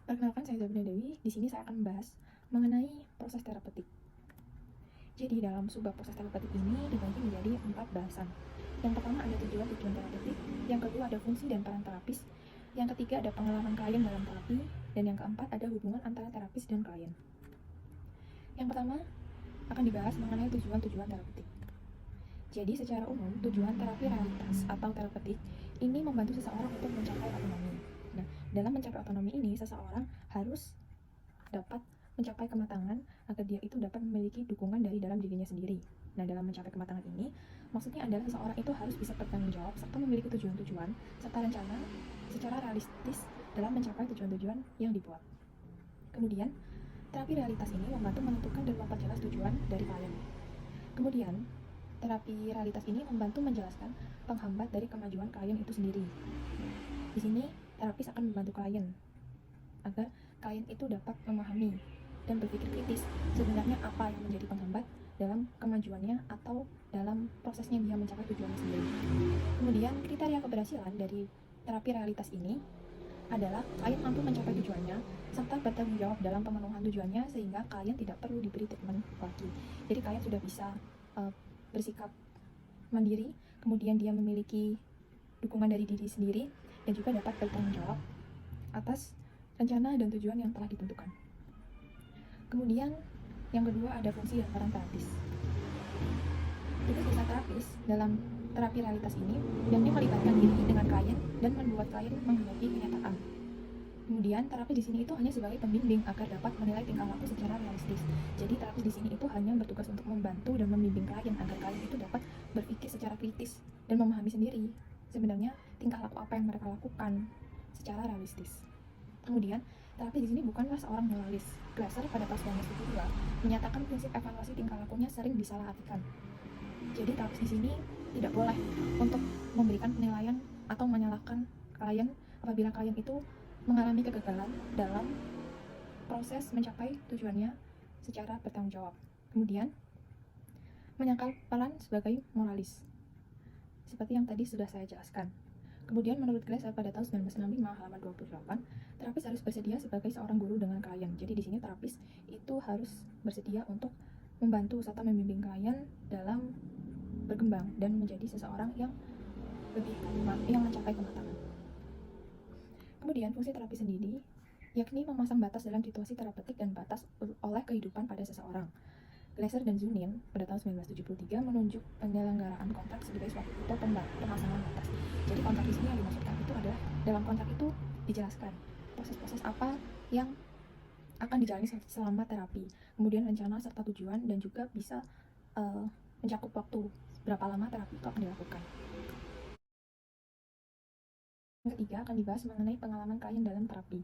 Perkenalkan, saya Zabina Dewi. Di sini saya akan membahas mengenai proses terapeutik. Jadi dalam sebuah proses terapeutik ini dibagi menjadi 4 bahasan. Yang pertama ada tujuan terapeutik, yang kedua ada fungsi dan peran terapis, yang ketiga ada pengalaman klien dalam terapi, dan yang keempat ada hubungan antara terapis dan klien. Yang pertama akan dibahas mengenai tujuan terapeutik. Jadi secara umum, tujuan terapi realitas atau terapeutik ini membantu seseorang untuk mencapai otonomi. Nah, dalam mencapai otonomi ini, seseorang harus dapat mencapai kematangan agar dia itu dapat memiliki dukungan dari dalam dirinya sendiri. Nah, dalam mencapai kematangan ini, maksudnya adalah seseorang itu harus bisa bertanggung jawab serta memiliki tujuan-tujuan serta rencana secara realistis dalam mencapai tujuan-tujuan yang dibuat. Kemudian, terapi realitas ini membantu menentukan dan memperjelas tujuan dari klien. Kemudian, terapi realitas ini membantu menjelaskan penghambat dari kemajuan klien itu sendiri. Di sini, terapis akan membantu klien agar klien itu dapat memahami dan berpikir kritis sebenarnya apa yang menjadi penghambat dalam kemajuannya atau dalam prosesnya dia mencapai tujuannya sendiri. Kemudian, kriteria keberhasilan dari terapi realitas ini adalah klien mampu mencapai tujuannya serta bertanggung jawab dalam pemenuhan tujuannya sehingga klien tidak perlu diberi treatment lagi. Jadi klien sudah bisa bersikap mandiri, kemudian dia memiliki dukungan dari diri sendiri dan juga dapat bertanggung jawab atas rencana dan tujuan yang telah ditentukan. Kemudian yang kedua ada fungsi dan peran terapis. Jadi sisa terapis dalam terapi realitas ini yang melibatkan diri dengan klien dan membuat klien menghadapi kenyataan. Kemudian terapis di sini itu hanya sebagai pembimbing agar dapat menilai tingkah laku secara realistis. Jadi terapis di sini itu hanya bertugas untuk membantu dan membimbing klien agar klien itu dapat berpikir secara kritis dan memahami sendiri sebenarnya tingkah laku apa yang mereka lakukan secara realistis. Kemudian, terapis di sini bukanlah seorang moralis. Glaser pada pasalnya 2 menyatakan prinsip evaluasi tingkah lakunya sering disalahartikan. Jadi terapis di sini tidak boleh untuk memberikan penilaian atau menyalahkan klien apabila klien itu mengalami kegagalan dalam proses mencapai tujuannya secara bertanggung jawab. Kemudian, menyangkal peran sebagai moralis, seperti yang tadi sudah saya jelaskan. Kemudian menurut Glaser pada tahun 1965 halaman 28, terapis harus bersedia sebagai seorang guru dengan klien. Jadi di sini terapis itu harus bersedia untuk membantu serta membimbing klien dalam berkembang dan menjadi seseorang yang mencapai kematangan. Kemudian fungsi terapi sendiri yakni memasang batas dalam situasi terapeutik dan batas oleh kehidupan pada seseorang. Glaser dan Zunin pada tahun 1973 menunjuk penyelenggaraan kontrak sebagai suatu pemasangan batas. Jadi kontrak di sini yang dimaksudkan itu adalah dalam kontrak itu dijelaskan proses-proses apa yang akan dijalani selama terapi, kemudian rencana serta tujuan dan juga bisa mencakup waktu berapa lama terapi itu akan dilakukan. Yang ketiga akan dibahas mengenai pengalaman klien dalam terapi.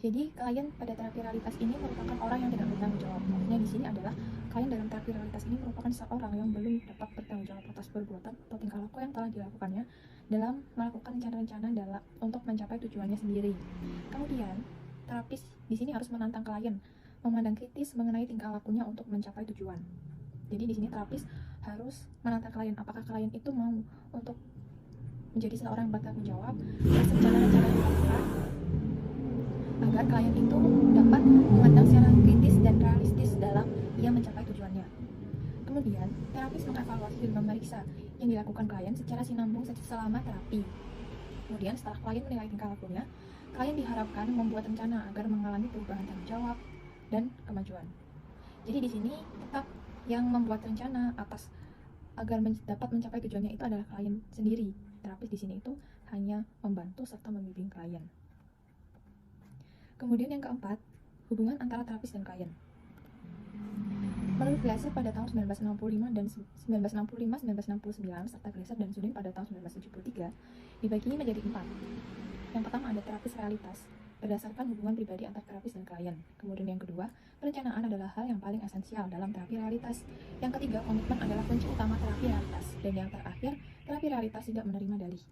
Jadi klien pada terapi realitas ini merupakan orang yang tidak bertanggung jawab. Maksudnya di sini adalah klien dalam terapi realitas ini merupakan seorang yang belum dapat bertanggung jawab atas perbuatan atau tingkah laku yang telah dilakukannya dalam melakukan rencana-rencana untuk mencapai tujuannya sendiri. Kemudian terapis di sini harus menantang klien, memandang kritis mengenai tingkah lakunya untuk mencapai tujuan. Jadi di sini terapis harus menantang klien apakah klien itu mau untuk menjadi seorang yang bertanggung jawab atas rencana-rencana yang dilakukan agar klien itu dapat memandang secara kritis dan realistis dalam ia mencapai tujuannya. Kemudian, terapis mengevaluasi dan memeriksa yang dilakukan klien secara sinambung selama terapi. Kemudian, setelah klien menilai tingkah lakunya, klien diharapkan membuat rencana agar mengalami perubahan tanggung jawab dan kemajuan. Jadi di sini tetap yang membuat rencana agar dapat mencapai tujuannya itu adalah klien sendiri. Terapis di sini itu hanya membantu serta membimbing klien. Kemudian yang keempat, hubungan antara terapis dan klien. Menurut Glaser pada tahun 1965 dan 1969 serta Glaser dan Zunin pada tahun 1973 dibagi menjadi 4. Yang pertama ada terapis realitas berdasarkan hubungan pribadi antar terapis dan klien. Kemudian yang kedua, perencanaan adalah hal yang paling esensial dalam terapi realitas. Yang ketiga, komitmen adalah kunci utama terapi realitas. Dan yang terakhir, terapi realitas tidak menerima dalih.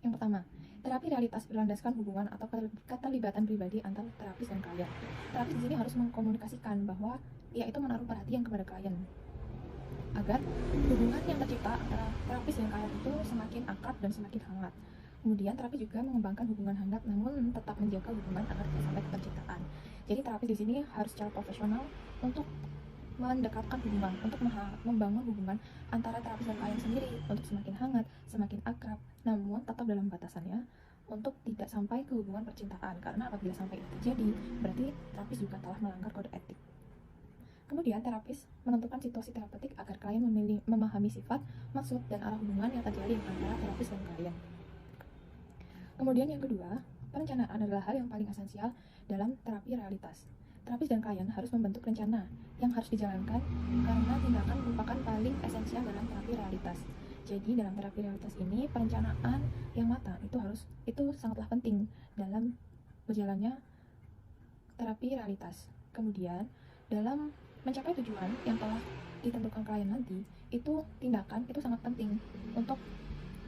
Yang pertama, terapi realitas berlandaskan hubungan atau keterlibatan pribadi antara terapis dan klien. Terapis di sini harus mengkomunikasikan bahwa ia itu menaruh perhatian kepada klien agar hubungan yang tercipta antara terapis dan klien itu semakin akrab dan semakin hangat. Kemudian terapi juga mengembangkan hubungan hangat namun tetap menjaga hubungan agar tidak sampai ke percintaan. Jadi terapis di sini harus secara profesional untuk mendekatkan hubungan, untuk membangun hubungan antara terapis dan klien sendiri untuk semakin hangat, semakin akrab, namun tetap dalam batasannya untuk tidak sampai ke hubungan percintaan, karena apabila sampai itu terjadi, berarti terapis juga telah melanggar kode etik. Kemudian terapis menentukan situasi terapeutik agar klien memahami sifat, maksud, dan arah hubungan yang terjalin antara terapis dan klien. Kemudian yang kedua, perencanaan adalah hal yang paling esensial dalam terapi realitas. Terapis dan klien harus membentuk rencana yang harus dijalankan karena tindakan merupakan paling esensial dalam terapi realitas. Jadi dalam terapi realitas ini perencanaan yang matang itu sangatlah penting dalam berjalannya terapi realitas. Kemudian dalam mencapai tujuan yang telah ditentukan klien nanti, itu tindakan itu sangat penting untuk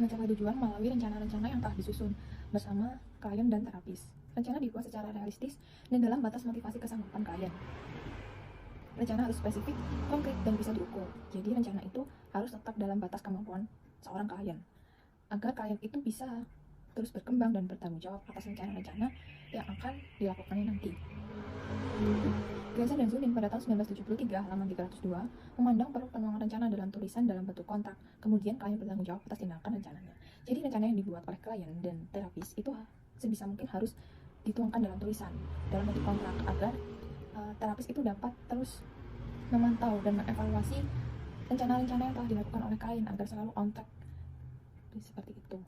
mencapai tujuan melalui rencana-rencana yang telah disusun bersama klien dan terapis. Rencana dibuat secara realistis dan dalam batas motivasi kesanggupan klien. Rencana harus spesifik, konkret, dan bisa diukur. Jadi rencana itu harus tetap dalam batas kemampuan seorang klien, agar klien itu bisa terus berkembang dan bertanggung jawab atas rencana-rencana yang akan dilakukannya nanti. Glaser dan Zunin pada tahun 1973 halaman 302 memandang perlu penuangan rencana dalam tulisan dalam bentuk kontrak, kemudian klien bertanggung jawab atas tindakan rencananya. Jadi rencana yang dibuat oleh klien dan terapis itu sebisa mungkin harus dituangkan dalam tulisan dalam bentuk kontrak agar terapis itu dapat terus memantau dan mengevaluasi rencana-rencana yang telah dilakukan oleh klien agar selalu on track seperti itu.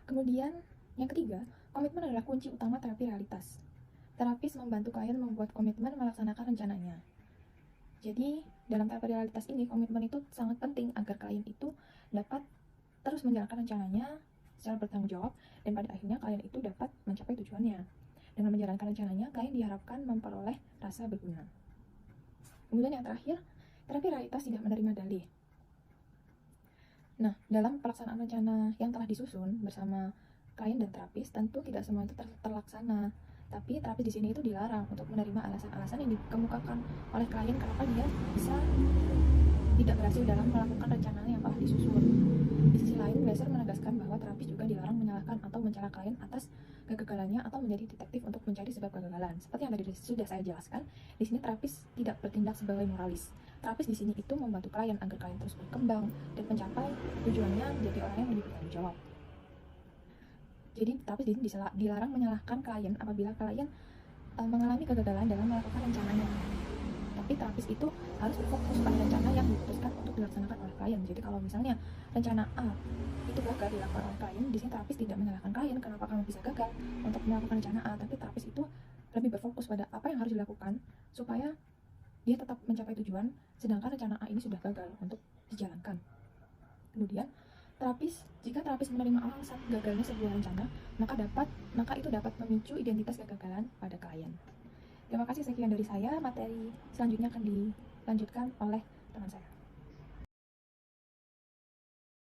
Kemudian yang ketiga, komitmen adalah kunci utama terapi realitas. Terapis membantu klien membuat komitmen melaksanakan rencananya. Jadi dalam terapi realitas ini komitmen itu sangat penting agar klien itu dapat terus menjalankan rencananya secara bertanggung jawab dan pada akhirnya klien itu dapat mencapai tujuannya. Dengan menjalankan rencananya, klien diharapkan memperoleh rasa berguna. Kemudian yang terakhir, terapi realitas tidak menerima dalih. Nah, dalam pelaksanaan rencana yang telah disusun bersama klien dan terapis, tentu tidak semua itu terlaksana. Tapi terapis di sini itu dilarang untuk menerima alasan-alasan yang dikemukakan oleh klien kenapa dia bisa tidak berhasil dalam melakukan rencana yang telah disusun. Di sisi lain, Glaser menegaskan bahwa terapis juga dilarang menyalahkan atau mencela klien atas kegagalannya atau menjadi detektif untuk mencari sebab kegagalan. Seperti yang tadi sudah saya jelaskan, di sini terapis tidak bertindak sebagai moralis. Terapis di sini itu membantu klien agar klien terus berkembang dan mencapai tujuannya menjadi orang yang lebih bertanggung jawab. Jadi terapis di sini dilarang menyalahkan klien apabila klien mengalami kegagalan dalam melakukan rencananya. Tapi terapis itu harus berfokus pada rencana yang diputuskan untuk dilaksanakan oleh klien. Jadi kalau misalnya rencana A itu gagal dilakukan oleh klien, di sini terapis tidak menyalahkan klien kenapa kamu bisa gagal untuk melakukan rencana A, tapi terapis itu lebih berfokus pada apa yang harus dilakukan supaya dia tetap mencapai tujuan, sedangkan rencana A ini sudah gagal untuk dijalankan. Kemudian jika terapis menerima alasan gagalnya sebuah rencana, maka itu dapat memicu identitas kegagalan pada klien. Terima kasih, sekian dari saya. Materi selanjutnya akan dilanjutkan oleh teman saya.